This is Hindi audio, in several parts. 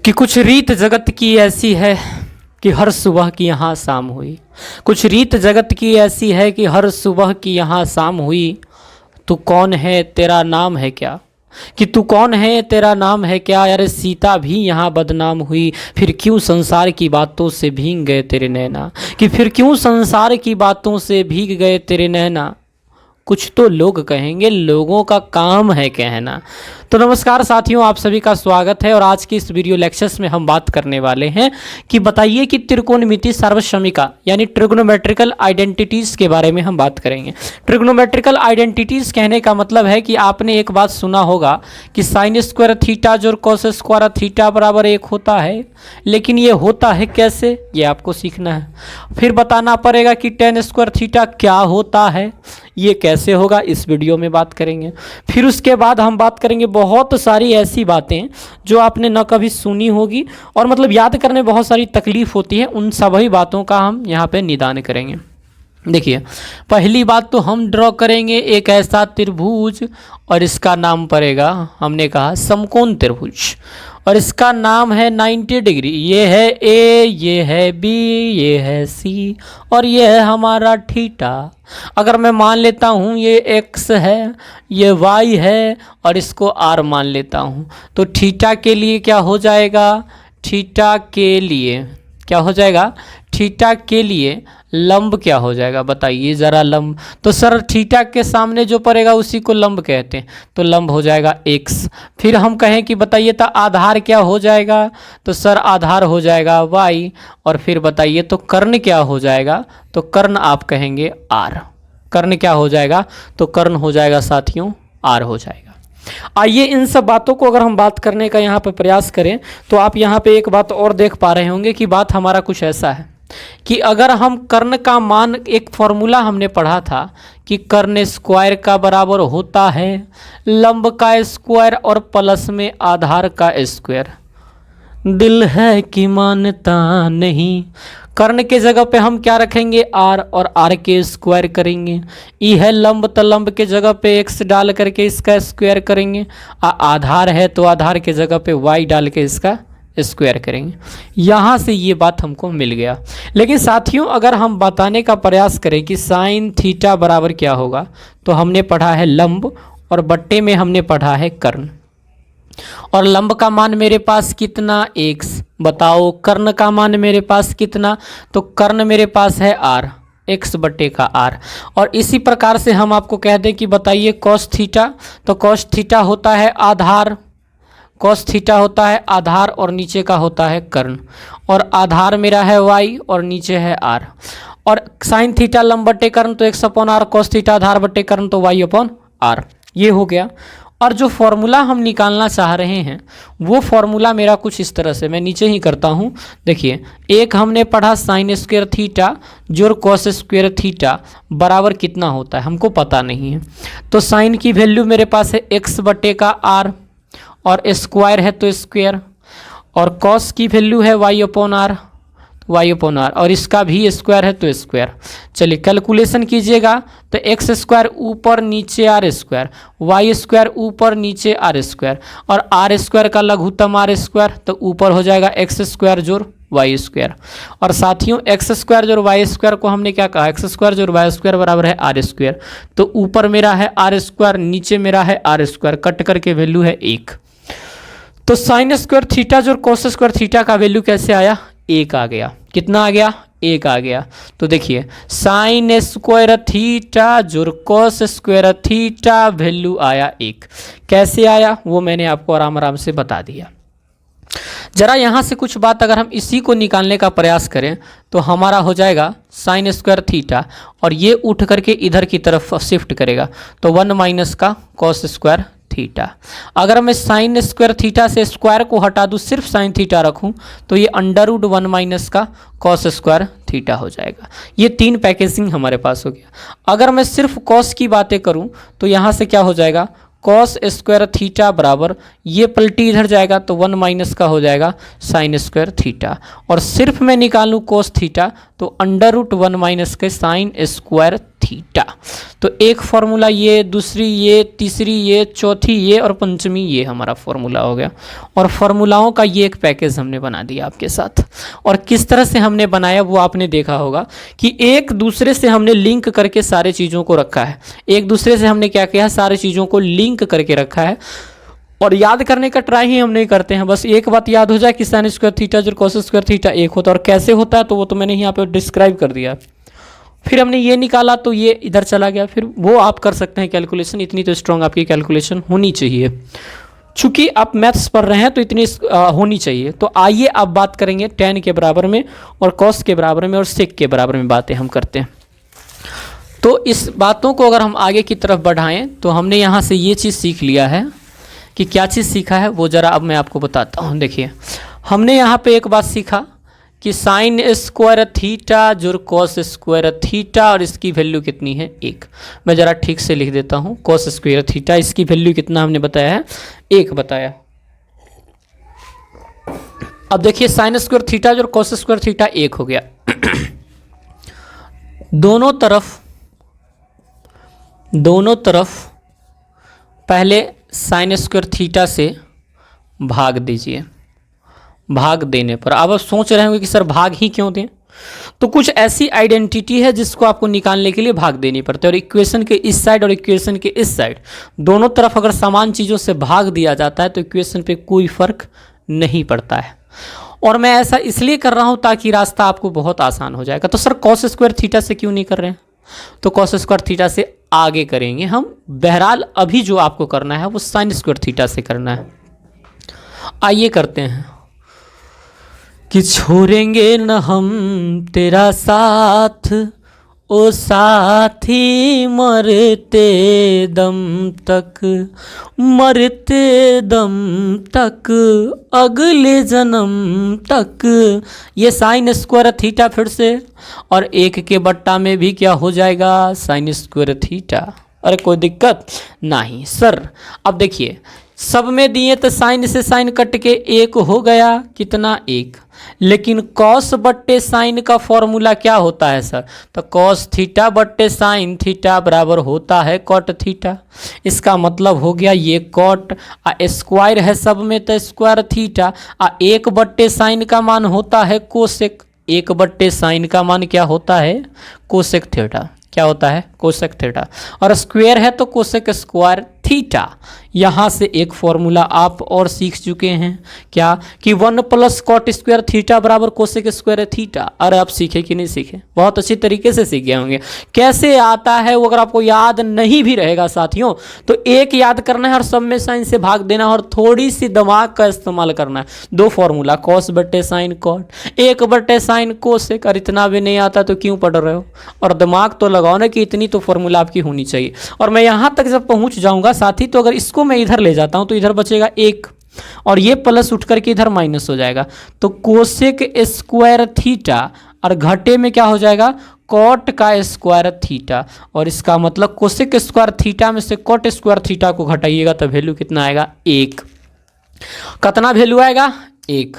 कि कुछ रीत जगत की ऐसी है कि हर सुबह की यहाँ शाम हुई। कुछ रीत जगत की ऐसी है कि हर सुबह की यहाँ शाम हुई। तू कौन है तेरा नाम है क्या, कि तू कौन है तेरा नाम है क्या। अरे सीता भी यहाँ बदनाम हुई, फिर क्यों संसार की बातों से भीग गए तेरे नैना, कि फिर क्यों संसार की बातों से भीग गए तेरे नैना। कुछ तो लोग कहेंगे, लोगों का काम है कहना। तो नमस्कार साथियों, आप सभी का स्वागत है। और आज की इस वीडियो लेक्चर्स में हम बात करने वाले हैं कि बताइए कि त्रिकोणमिति सार्वसमिका यानी ट्रिग्नोमेट्रिकल आइडेंटिटीज़ के बारे में हम बात करेंगे। ट्रिग्नोमेट्रिकल आइडेंटिटीज़ कहने का मतलब है कि आपने एक बात सुना होगा कि साइन स्क्वायर थीटा जो कॉस स्क्वायर थीटा बराबर 1 होता है, लेकिन ये होता है कैसे, ये आपको सीखना है। फिर बताना पड़ेगा कि टेन स्क्वायर थीटा क्या होता है, ये कैसे होगा, इस वीडियो में बात करेंगे। फिर उसके बाद हम बात करेंगे बहुत सारी ऐसी बातें जो आपने न कभी सुनी होगी और मतलब याद करने में बहुत सारी तकलीफ होती है, उन सभी बातों का हम यहाँ पे निदान करेंगे। देखिए, पहली बात तो हम ड्रॉ करेंगे एक ऐसा त्रिभुज और इसका नाम पड़ेगा, हमने कहा समकोण त्रिभुज, और इसका नाम है 90 डिग्री। ये है ए, ये है बी, ये है सी और ये है हमारा थीटा। अगर मैं मान लेता हूँ ये एक्स है, ये वाई है और इसको आर मान लेता हूँ, तो थीटा के लिए क्या हो जाएगा, थीटा के लिए क्या हो जाएगा, थीटा के लिए लंब क्या हो जाएगा, बताइए ज़रा लंब। तो सर थीटा के सामने जो पड़ेगा उसी को लंब कहते हैं, तो लंब हो जाएगा x। फिर हम कहें कि बताइए तो आधार क्या हो जाएगा, तो सर आधार हो जाएगा y। और फिर बताइए तो कर्ण क्या हो जाएगा, तो कर्ण आप कहेंगे r। कर्ण क्या हो जाएगा, तो कर्ण हो जाएगा साथियों r हो जाएगा। आइए इन सब बातों को अगर हम बात करने का यहाँ पे प्रयास करें तो आप यहाँ पे एक बात और देख पा रहे होंगे कि बात हमारा कुछ ऐसा है कि अगर हम कर्ण का मान, एक फॉर्मूला हमने पढ़ा था कि कर्ण स्क्वायर का बराबर होता है लंब का स्क्वायर और प्लस में आधार का स्क्वायर। दिल है कि मानता नहीं, कर्ण के जगह पे हम क्या रखेंगे r और r के स्क्वायर करेंगे। ई है लंब, तो लंब के जगह पे x डाल करके इसका स्क्वायर करेंगे। आधार है तो आधार के जगह पे y डाल के इसका स्क्वायर करेंगे। यहाँ से ये बात हमको मिल गया। लेकिन साथियों अगर हम बताने का प्रयास करें कि साइन थीटा बराबर क्या होगा, तो हमने पढ़ा है लंब और बट्टे में हमने पढ़ा है कर्ण। और लंब का मान मेरे पास कितना, x। बताओ कर्ण का मान मेरे पास कितना, तो कर्ण मेरे पास है r, x बट्टे का r। और इसी प्रकार से हम आपको कह दें कि बताइए कॉस थीटा, तो कॉस थीटा होता है आधार, कॉस थीटा होता है आधार और नीचे का होता है कर्ण, और आधार मेरा है y और नीचे है r। और साइन थीटा लंब बट्टे कर्ण तो x upon r, cos theta आधार बट्टे कर्ण तो y अपॉन r। ये हो गया। और जो फॉर्मूला हम निकालना चाह रहे हैं वो फॉर्मूला मेरा कुछ इस तरह से, मैं नीचे ही करता हूँ। देखिए, एक हमने पढ़ा साइन स्क्वायर थीटा जोड़ कॉस स्क्वायर थीटा बराबर कितना होता है, हमको पता नहीं है। तो साइन की वैल्यू मेरे पास है x बटे का r और स्क्वायर है तो स्क्वायर, और कॉस की वैल्यू है y upon r, y upon r, और इसका भी स्क्वायर है तो स्क्वायर। चलिए कैलकुलेशन कीजिएगा, तो एक्स स्क्वायर ऊपर नीचे आर स्क्वायर, वाई स्क्वायर ऊपर नीचे आर स्क्वायर, और आर स्क्वायर का लघुत्तम आर स्क्वायर, तो ऊपर हो जाएगा एक्स स्क्वायर जोड़ वाई स्क्वायर। और साथियों एक्स स्क्वायर जोड़ वाई स्क्वायर को हमने क्या कहा, एक्स स्क्वायर जोड़ वाई स्क्वायर बराबर है आर स्क्वायर। तो ऊपर मेरा है आर स्क्वायर, नीचे मेरा है आर स्क्वायर, कट करके वैल्यू है 1। तो साइन स्क्वायर थीटा जोड़ कॉस स्क्वायर थीटा का वैल्यू कैसे आया, 1 आ गया। कितना आ गया, 1 आ गया। तो देखिए साइन स्क्वायर थीटा जोड़ कॉस स्क्वायर थीटा वैल्यू आया 1। कैसे आया वो मैंने आपको आराम आराम से बता दिया। जरा यहाँ से कुछ बात अगर हम इसी को निकालने का प्रयास करें तो हमारा हो जाएगा साइन स्क्वायर थीटा, और ये उठ करके इधर की तरफ शिफ्ट करेगा तो 1 माइनस का कॉस स्क्वायर थीटा। अगर मैं साइन स्क्वायर थीटा से स्क्वायर को हटा दूँ, सिर्फ साइन थीटा रखूँ, तो ये √1 माइनस का कॉस स्क्वायर थीटा हो जाएगा। ये 3 पैकेजिंग हमारे पास हो गया। अगर मैं सिर्फ कॉस की बातें करूँ तो यहाँ से क्या हो जाएगा, कॉस स्क्वायर थीटा बराबर, ये पलटी इधर जाएगा तो 1 माइनस का हो जाएगा साइन स्क्वायर थीटा, और सिर्फ मैं निकालूँ कॉस थीटा तो √1 माइनस के साइन स्क्वायर थीटा। तो एक फॉर्मूला ये, दूसरी ये, तीसरी ये, चौथी ये और पंचमी ये हमारा फॉर्मूला हो गया। और फॉर्मूलाओं का ये एक पैकेज हमने बना दिया आपके साथ। और किस तरह से हमने बनाया वो आपने देखा होगा कि एक दूसरे से हमने लिंक करके सारे चीज़ों को रखा है। एक दूसरे से हमने क्या किया, सारे चीज़ों को लिंक करके रखा है। और याद करने का ट्राई ही हम नहीं करते हैं, बस एक बात याद हो जाए कि साइन स्क्वायर थीटा जो कॉस स्क्वायर थीटा एक होता है। और कैसे होता है तो वो तो मैंने यहाँ पे डिस्क्राइब कर दिया। फिर हमने ये निकाला तो ये इधर चला गया, फिर वो आप कर सकते हैं कैलकुलेशन। इतनी तो स्ट्रांग आपकी कैलकुलेशन होनी चाहिए, चूंकि आप मैथ्स पढ़ रहे हैं तो इतनी होनी चाहिए। तो आइए अब बात करेंगे tan के बराबर में और cos के बराबर में और sec के बराबर में बातें हम करते हैं। तो इस बातों को अगर हम आगे की तरफ बढ़ाएं तो हमने यहाँ से ये चीज़ सीख लिया है कि क्या चीज़ सीखा है वो ज़रा अब मैं आपको बताता हूँ। देखिए हमने यहाँ पे एक बात सीखा कि साइन स्क्वायर थीटा जो कॉस स्क्वायर थीटा और इसकी वैल्यू कितनी है 1। मैं ज़रा ठीक से लिख देता हूँ, कॉस स्क्वायर थीटा इसकी वैल्यू कितना हमने बताया है 1 बताया। अब देखिए साइन स्क्वायर थीटा जो कॉस स्क्वायर थीटा 1 हो गया। दोनों तरफ पहले साइन स्क्वायर थीटा से भाग दीजिए। भाग देने पर अब आप सोच रहे होंगे कि सर भाग ही क्यों दें, तो कुछ ऐसी आइडेंटिटी है जिसको आपको निकालने के लिए भाग देनी पड़ती है। और इक्वेशन के इस साइड और इक्वेशन के इस साइड दोनों तरफ अगर समान चीज़ों से भाग दिया जाता है तो इक्वेशन पे कोई फर्क नहीं पड़ता है। और मैं ऐसा इसलिए कर रहा हूँ ताकि रास्ता आपको बहुत आसान हो जाएगा। तो सर कॉस स्क्वायर थीटा से क्यों नहीं कर रहे हैं, तो कॉस स्क्वायर थीटा से आगे करेंगे हम। बहरहाल अभी जो आपको करना है वो साइन स्क्वायर थीटा से करना है। आइए करते हैं कि छोड़ेंगे न हम तेरा साथ ओ साथी मरते दम तक, मरते दम तक अगले जन्म तक। ये साइन स्क्वायर थीटा फिर से, और 1 के बट्टा में भी क्या हो जाएगा साइन स्क्वायर थीटा। अरे कोई दिक्कत नहीं सर। अब देखिए सब में दिए तो साइन से साइन कट के 1 हो गया, कितना 1। लेकिन कॉस बट्टे साइन का फॉर्मूला क्या होता है सर, तो कॉस थीटा बट्टे साइन थीटा बराबर होता है कॉट थीटा। इसका मतलब हो गया ये कॉट स्क्वायर है सब में तो स्क्वायर थीटा 1 बट्टे साइन का मान होता है कोसेक। 1 बट्टे साइन का मान क्या होता है कोसेक थीटा। क्या होता है कोसेक थीटा। और स्क्वायर है तो कोसेक स्क्वायर थीटा। यहाँ से एक फॉर्मूला आप और सीख चुके हैं क्या कि 1 प्लस कॉट स्क्वायर थीटा बराबर कोसेक स्क्वायर थीटा। अरे आप सीखे कि नहीं सीखे, बहुत अच्छी तरीके से सीख गए होंगे। कैसे आता है वो अगर आपको याद नहीं भी रहेगा साथियों तो एक याद करना है और सब में साइन से भाग देना और थोड़ी सी दिमाग का इस्तेमाल करना है। 2 फॉर्मूला कॉस बट्टे साइन कॉट, 1 बट्टे साइन कोसेक। और इतना भी नहीं आता तो क्यों पढ़ रहे हो, और दिमाग तो लगाओ ना कि इतनी तो फॉर्मूला आपकी होनी चाहिए। और मैं यहाँ तक जब पहुँच जाऊँगा साथी तो अगर इसको मैं इधर ले जाता हूं तो इधर बचेगा 1 और ये प्लस उठ करके इधर माइनस हो जाएगा। तो कोसेक स्क्वायर थीटा और घटे में क्या हो जाएगा कॉट का स्क्वायर थीटा। और इसका मतलब कोसेक स्क्वायर थीटा में से कॉट स्क्वायर थीटा को घटाइएगा तो वैल्यू कितना आएगा 1। कितना वैल्यू आएगा 1।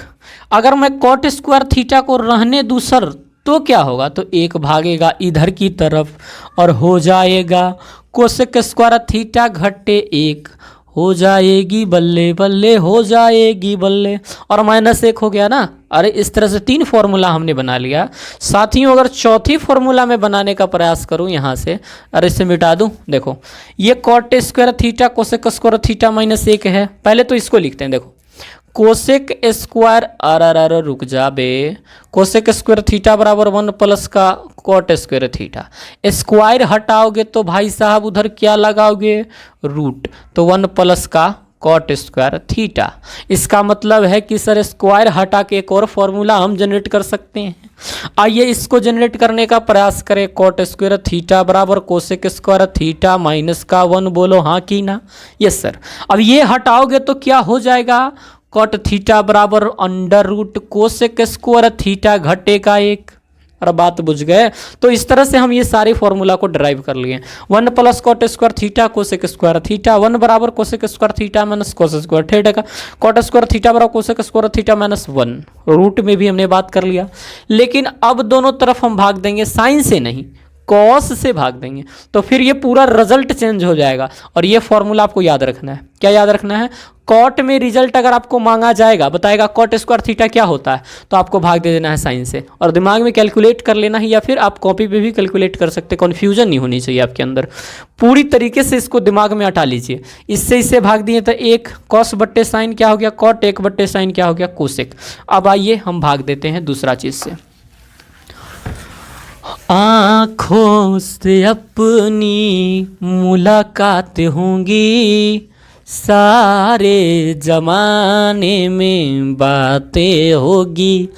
अगर मैं कॉट स्क्वायर थीटा को रहने दूं सर तो क्या होगा, तो 1 भागेगा इधर की तरफ और हो जाएगा कोसेक स्क्वायर थीटा घटे 1 हो जाएगी बल्ले बल्ले हो जाएगी बल्ले और -1 हो गया ना। अरे इस तरह से 3 फॉर्मूला हमने बना लिया साथियों। अगर चौथी फॉर्मूला में बनाने का प्रयास करूं यहाँ से, अरे इसे मिटा दूं, देखो ये cot square theta cosec square theta -1 है। पहले तो इसको लिखते हैं, देखो कोसेक स्क्वायर अर रुक जा बे, कोसेक स्क्वायर थीटा बराबर 1 प्लस का कॉट स्क्वायर थीटा। स्क्वायर हटाओगे तो भाई साहब उधर क्या लगाओगे रूट, तो 1 प्लस का कॉट स्क्वायर थीटा। इसका मतलब है कि सर स्क्वायर हटा के एक और फॉर्मूला हम जनरेट कर सकते हैं। आइए इसको जनरेट करने का प्रयास करें। कॉट स्क्वायर थीटा बराबर कोसेक स्क्वायर थीटा माइनस का 1, बोलो हाँ कि ना। Yes sir. अब ये हटाओगे तो क्या हो जाएगा कॉट थीटा बराबर under root cosec square theta घटेगा 1। और बात बुझ गए। तो इस तरह से हम ये सारे फॉर्मूला को ड्राइव कर लिए। 1 plus cot square theta cosec square theta, 1 बराबर cosec square theta minus cosec square theta का कॉट स्क्वायर थीटा बराबर कोसेक स्क्वायर थीटा -1। रूट में भी हमने बात कर लिया। लेकिन अब दोनों तरफ हम भाग देंगे साइन से नहीं कॉस से भाग देंगे तो फिर ये पूरा रिजल्ट चेंज हो जाएगा। और ये फॉर्मूला आपको याद रखना है। क्या याद रखना है? कॉट में रिजल्ट अगर आपको मांगा जाएगा, बताएगा कॉट स्क्वायर थीटा क्या होता है, तो आपको भाग दे देना है साइन से और दिमाग में कैलकुलेट कर लेना है, या फिर आप कॉपी पे भी कैलकुलेट कर सकते। कन्फ्यूजन नहीं होनी चाहिए आपके अंदर, पूरी तरीके से इसको दिमाग में हटा लीजिए। इससे भाग दिए तो एक कॉस बट्टे साइन क्या हो गया कॉट, एक बट्टे साइन क्या हो गया कोसेक। अब आइए हम भाग देते हैं दूसरा चीज से। आँखों से अपनी मुलाकात होंगी, सारे जमाने में बातें होगी,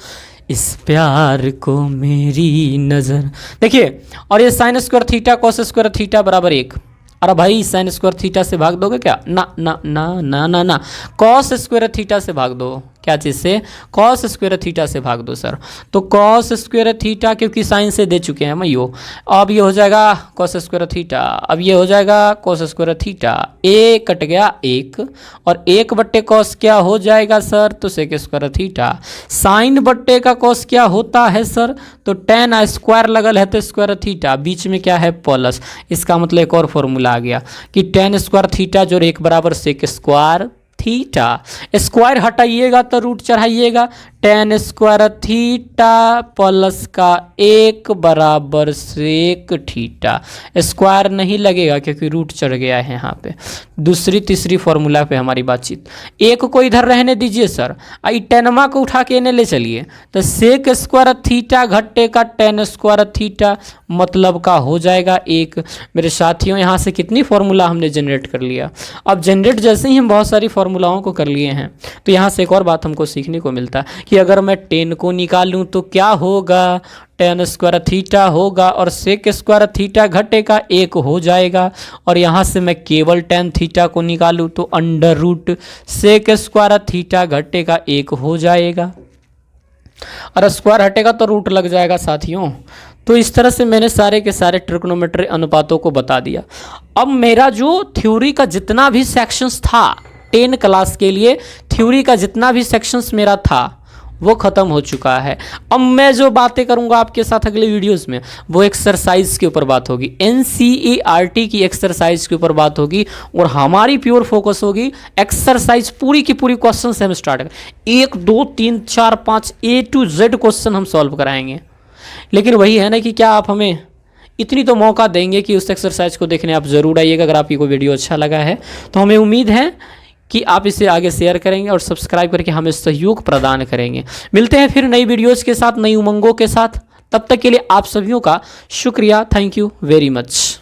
इस प्यार को मेरी नज़र। देखिए, और ये sine square theta cos square theta बराबर 1। अरे भाई साइन स्क्वायर थीटा से भाग दोगे क्या? ना ना ना ना ना ना, कॉस स्क्वायर थीटा से भाग दो। क्या चीज़ से? कॉस स्क्वायर थीटा से भाग दो सर। तो कॉस स्क्वायर थीटा क्योंकि साइन से दे चुके हैं मैयो, अब ये हो जाएगा कॉस स्क्वायर थीटा, अब ये हो जाएगा कॉस स्क्वायर थीटा, ए कट गया 1 और 1 बट्टे कॉस क्या हो जाएगा सर? तो सेक स्क्वायर थीटा। साइन बट्टे का कॉस क्या होता है सर? तो टेन स्क्वायर लगल है तो स्क्वायर थीटा, बीच में क्या है प्लस। इसका मतलब एक और फॉर्मूला आ गया कि टेन स्क्वायर थीटा जो 1 बराबर सेक स्क्वायर थीटा। स्क्वायर हटाइएगा तो रूट चढ़ाइएगा, टेन स्क्वायर थीटा प्लस का 1 बराबर सेक थीटा। स्क्वायर नहीं लगेगा क्योंकि रूट चढ़ गया है यहाँ पे। दूसरी तीसरी फॉर्मूला पे हमारी बातचीत। 1 को इधर रहने दीजिए सर, आई टेनमा को उठा के इन्हें ले चलिए, तो सेक स्क्वायर थीटा घट्टे का टेन स्क्वायर थीटा मतलब का हो जाएगा 1। मेरे साथियों, यहाँ से कितनी फॉर्मूला हमने जनरेट कर लिया। अब जनरेट जैसे ही हम बहुत सारी फॉर्मूलाओं को कर लिए हैं, तो यहाँ से एक और बात हमको सीखने को मिलता है कि अगर मैं टेन को निकालूं तो क्या होगा? टेन स्क्वायर थीटा होगा और सेक स्क्वायर थीटा घटे का 1 हो जाएगा। और यहाँ से मैं केवल टेन थीटा को निकालूं तो under root sec square theta घटे का 1 हो जाएगा, और स्क्वायर हटेगा तो रूट लग जाएगा साथियों। तो इस तरह से मैंने सारे के सारे ट्रिग्नोमेट्री अनुपातों को बता दिया। अब मेरा जो थ्योरी का जितना भी सेक्शंस था 10 क्लास के लिए, थ्योरी का जितना भी सेक्शंस मेरा था वो ख़त्म हो चुका है। अब मैं जो बातें करूंगा आपके साथ अगले वीडियोस में, वो एक्सरसाइज के ऊपर बात होगी, NCERT की एक्सरसाइज के ऊपर बात होगी, और हमारी प्योर फोकस होगी एक्सरसाइज पूरी की पूरी क्वेश्चन से हम स्टार्ट करें। 1 2 3 4 5 A to Z क्वेश्चन हम सॉल्व कराएंगे। लेकिन वही है ना कि क्या आप हमें इतनी तो मौका देंगे कि उस एक्सरसाइज को देखने आप ज़रूर आइएगा। अगर आपकी कोई वीडियो अच्छा लगा है तो हमें उम्मीद है कि आप इसे आगे शेयर करेंगे और सब्सक्राइब करके हमें सहयोग प्रदान करेंगे। मिलते हैं फिर नई वीडियोज़ के साथ, नई उमंगों के साथ। तब तक के लिए आप सभी का शुक्रिया। Thank you very much.